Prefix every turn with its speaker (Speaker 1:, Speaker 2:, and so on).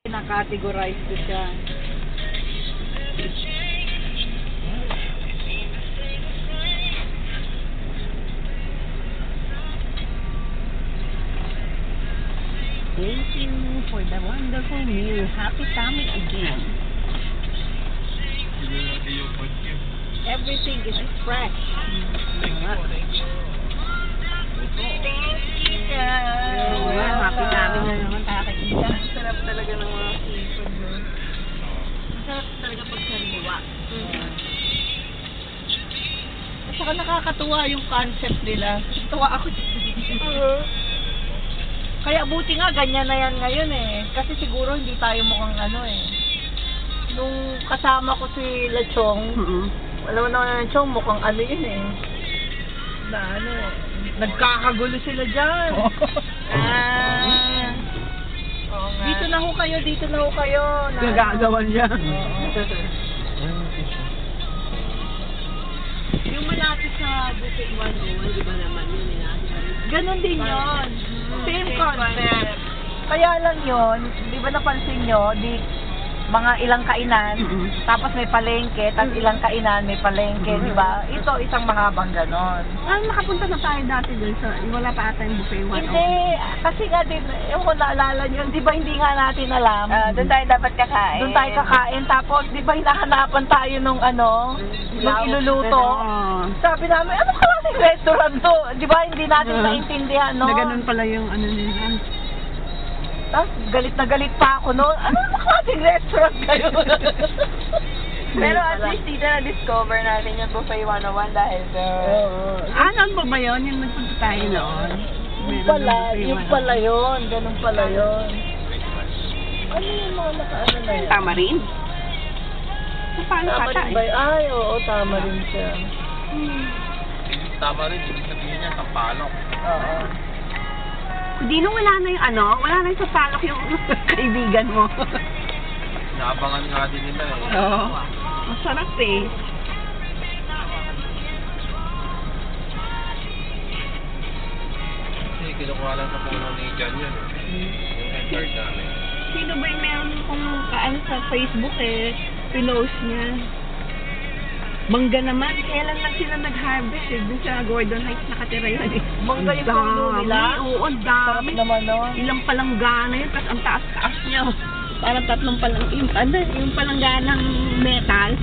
Speaker 1: Na-categorize ko siya.
Speaker 2: Thank you for the wonderful meal. Happy tummy again.
Speaker 1: Everything is fresh.
Speaker 2: Thank you, happy tummy na naman kakakita.
Speaker 1: Ang sarap talaga ng mga seafood, no? Ang sarap talaga pag sariwa. At saka nakakatuwa yung concept nila. Tuwa ako. Kaya buti nga, ganyan na yan ngayon eh. Kasi siguro hindi tayo mukhang ano eh. Nung kasama ko si Lechong, alam mo naman na Lechong, mukhang ano yun eh. Na ano eh. Nagkakagulo sila dyan. Oo nga. Dito na ho kayo, dito na ho kayo.
Speaker 2: Gagagawan niya.
Speaker 1: Yung malapit sa Buffet 101, di ba naman yun eh? Ganon din yun. Same concept. Kaya lang yun, di ba napansin nyo, mga ilang kainan, tapos may palengke, tapos ilang kainan, may palengke, di ba? Ito, isang mahabang ganon.
Speaker 2: Nakapunta na tayo dati dun sa, wala pa ata yung Buffet 101.
Speaker 1: Hindi, kasi nga din, yung kung naalala nyo, di ba hindi nga natin alam?
Speaker 3: Doon tayo dapat kakain.
Speaker 1: Doon tayo kakain, tapos di ba hinahanapan tayo nung ano, nung iluluto? Sabi namin, ano klaseng restaurant to? Di ba hindi natin naintindihan, no?
Speaker 2: Na ganun pala yung ano nila.
Speaker 1: Tapos galit na galit pa ako, no? Ano klaseng restaurant kayo?
Speaker 3: Pero at least dito na-discover natin yung Buffet 101 dahil
Speaker 2: Ano ba yun? Yung nagpunta tayo noon?
Speaker 1: Yung pala yun. Ganun pala yun. Ano yung mga nakaano na yun?
Speaker 2: Tama rin? Paano
Speaker 1: Tama
Speaker 2: kata
Speaker 1: rin ba yun? Ay, oo, tama rin siya.
Speaker 4: Tama rin, ibig sabihin niya, sampalok.
Speaker 1: Oo.
Speaker 2: Di nung wala na yung ano, wala na yung sapalok yung kaibigan mo.
Speaker 4: Naabangan nga din nila eh.
Speaker 2: Oo. Masarap eh.
Speaker 4: Kasi kinukuha lang sa puno ni John yun. Yung headcard namin.
Speaker 2: Sino ba yung meron kong kaano sa Facebook eh, pinost niya. Mangga naman, kailan lang sila nag-harvest eh, dun sa Gordon Heights nakatira yun eh.
Speaker 1: Mangga yung puno nila?
Speaker 2: Oo, ang
Speaker 1: Sarap
Speaker 2: dami.
Speaker 1: naman nun.
Speaker 2: Ilang palanggana yun, tapos ang taas-taas niya. Parang tatlong palang, yung palangganang metal.